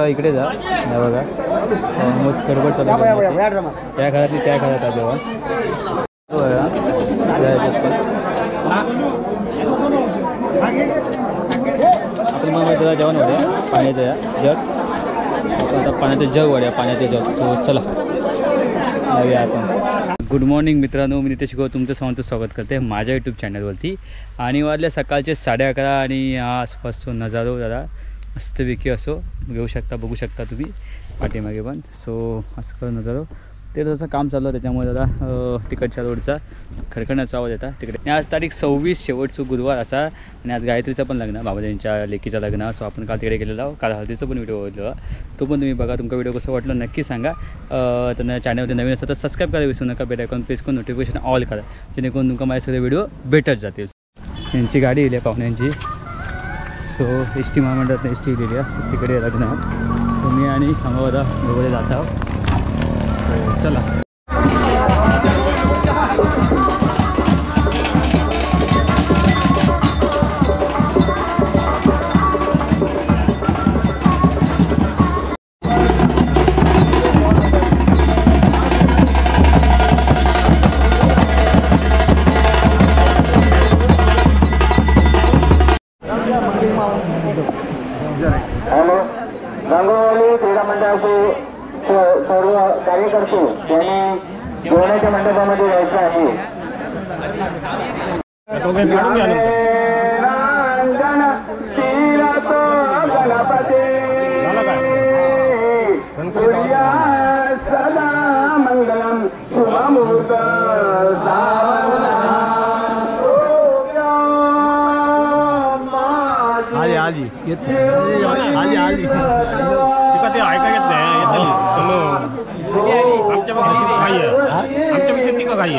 इकडे जा बघा ऑलमोस्ट गडबड चालू त्या घरातली त्या घरात जेव्हा आपण मग त्याला जेवण वाढ्या पाण्याचं जग आता पाण्याचं जग वाढ्या पाण्याचं जग सो चला जाऊया आपण. गुड मॉर्निंग मित्रांनो, मी नितेश गो तुमचं सर्वांचं स्वागत करते माझ्या यूट्यूब चॅनलवरती. आणि वाजल्या सकाळचे 11:30 आणि आसपासचा नजारो जरा मस्तपैकी असो घेऊ शकता, बघू शकता तुम्ही पाठीमागे पण. सो असं करून नजारो ते जसं काम चाललं त्याच्यामुळे जरा तिकडच्या रोडचा खडखडण्याचा आवाज येतात तिकडे. आज तारीख 26 शेवटचं गुरुवार असा आणि आज गायत्रीचं पण लग्न, बाबाजींच्या लेकीचं लग्न. सो आपण काल तिकडे गेलेलो, काल हळदीचं पण व्हिडिओ बघितला, तो पण तुम्ही बघा. तुमचा व्हिडिओ कसं वाटलं नक्की सांगा. त्यांना चॅनलमध्ये नवीन असतं तर सबस्क्राईब करायला विसरू नका, बेल आयकॉन प्रेस करून नोटिफिकेशन ऑल करा जेणेकरून तुमका माझे सगळे व्हिडिओ भेटत जातील. यांची गाडी येईल पाहुण्यांची. सो एस टी महामंडळात एस टी गेली आहे तिकडे लग्न. तुम्ही आणि थांबावदा दोघे जात आहोत. चला हॅलो, गंगोवली क्रीडा मंडळाचे सर्व कार्यकर्ते त्यांनी जेवणाच्या मंडपामध्ये जायचं आहे. सदा मंगलम शुभमुहूर्त आली आली आली आली ते ऐका येत नाही. आमच्या पक्षात काही आहे, आमच्या पक्षात ती काही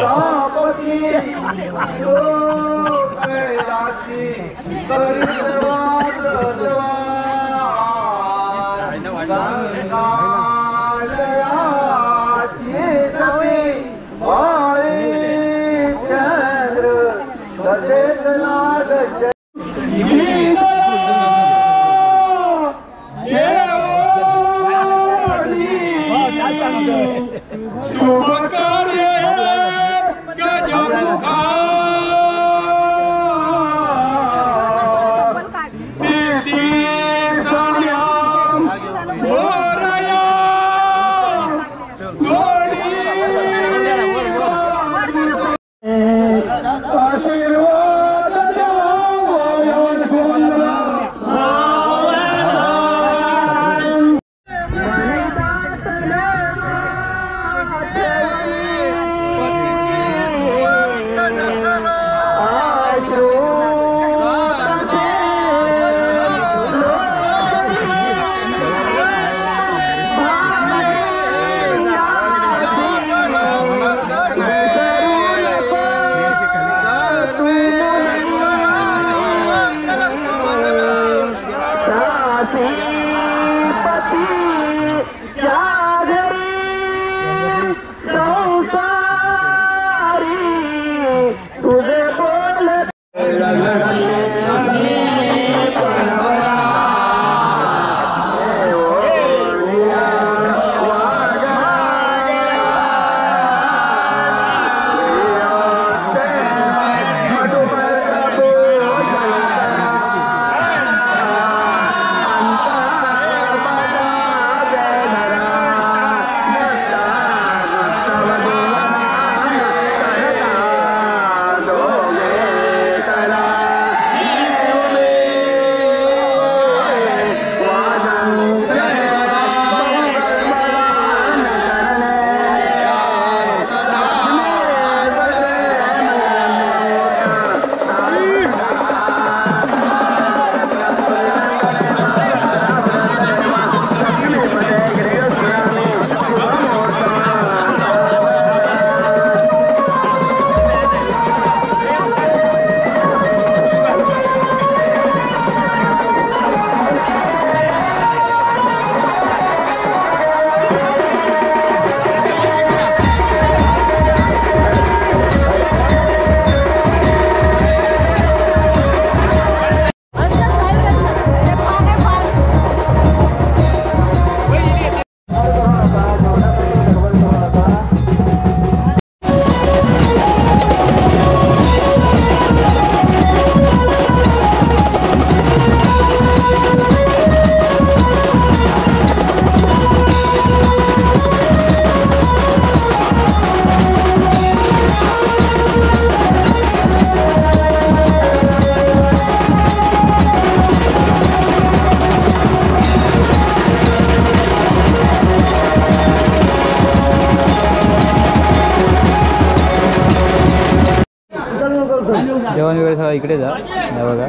जेवण वगैरे सगळं इकडेच आहे या बघा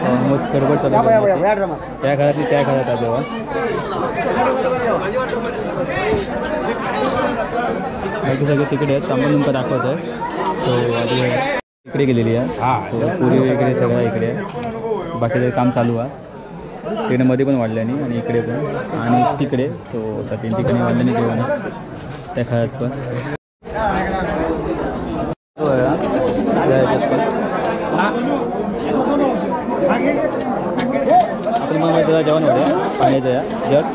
ऑलमोस्ट गडबड चालू आहे. त्या घरातली त्या घरात आहे जेवण. बाकी सगळे तिकडे आहेत. तांबून तुमका दाखवत आहे. सो आधी इकडे गेलेली आहे. सो पुरी वगैरे सगळं इकडे आहे. बाकीचं काम चालू आहे. तिकडे मध्ये पण वाढल्याने आणि इकडे पण आणि तिकडे. सो आता 3 ठिकाणी वाढल्याने जेवण आहे त्या घरात पण. आपण मग त्याला जेवण वाढूया पाण्याचं या जग.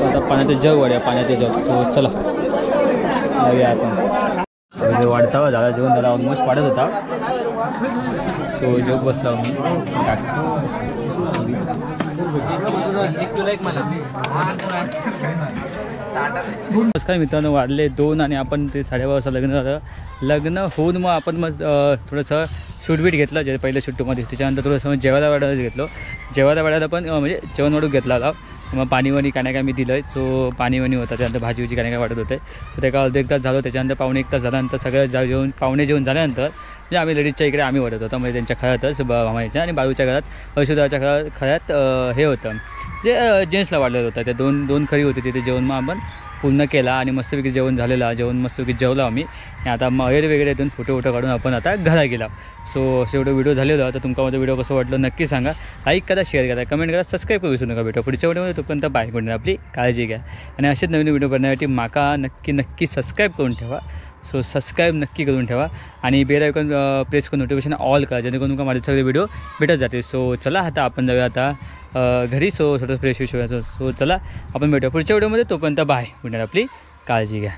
आता पाण्याचं जग वाढूया पाण्याचं जग. सो चला जाऊया आपण. वाढता झाला जेवण झाला ऑलमोस्ट वाढत होता. सो जग बसला मी. नमस्कार मित्रांनो, वाढले 2 आणि आपण ते 12:30 वाजता लग्न झालं. लग्न होऊन मग आपण मग थोडंसं शूटबीट घेतलं जे पहिल्या शूटमध्ये. त्याच्यानंतर थोडंसं मग जेवायला वाढायला घेतलो. जेवायला वाढायला पण म्हणजे जेवण वाढून घेतला होता. मग पाणीवाणी काय नाही काय मी दिलं आहे. सो पाणीवाणी होता. त्यानंतर भाजीची काय नाही काय वाटत होते. सो त्याला अर्धा 1 तास झालं. त्याच्यानंतर पावणे 1 तास झाल्यानंतर सगळं जेवण पावणे जेवण झाल्यानंतर म्हणजे आम्ही लेडीजच्या इकडे आम्ही वाटत होतो. म्हणजे त्यांच्या खळ्यातच मामाच्या आणि बाजूच्या घरात अशुदाच्या खळ्यात हे होतं जे जेंट्सला वाढलेलं होतं. ते दोन खरी होती तिथे जेवण मग आपण पूर्ण केला आणि मस्तपैकी जेवण झालेला. जेवण मस्तपैकी जेवलो आम्ही. आणि आता वेगवेगळे इथून फोटो काढून आपण आता घरा गेला. सो एवढं व्हिडिओ झालेलं तर तुमचा माझा व्हिडिओ कसं वाटलं नक्की सांगा. लाईक करा, शेअर करा, कमेंट करा, सबस्क्राईब करू विसरू नका. भेटू पुढच्या व्हिडिओमध्ये. तोपर्यंत बाय. Good night. आपली काळजी घ्या आणि असेच नवीन व्हिडिओ करण्यासाठी माका नक्की सबस्क्राईब करून ठेवा. सो सबस्क्राईब नक्की करून ठेवा आणि बेल आयकॉन प्रेस करून नोटिफिकेशन ऑल करा जेणेकरून तुमका माझे सगळे व्हिडिओ भेटत जाते. सो चला आता आपण जाऊया आता घरी. सो थोडं फ्रेश होऊया. सो चला आपण भेटूया पुढच्या व्हिडिओमध्ये. तोपर्यंत बाय. Good night. आपली काळजी घ्या.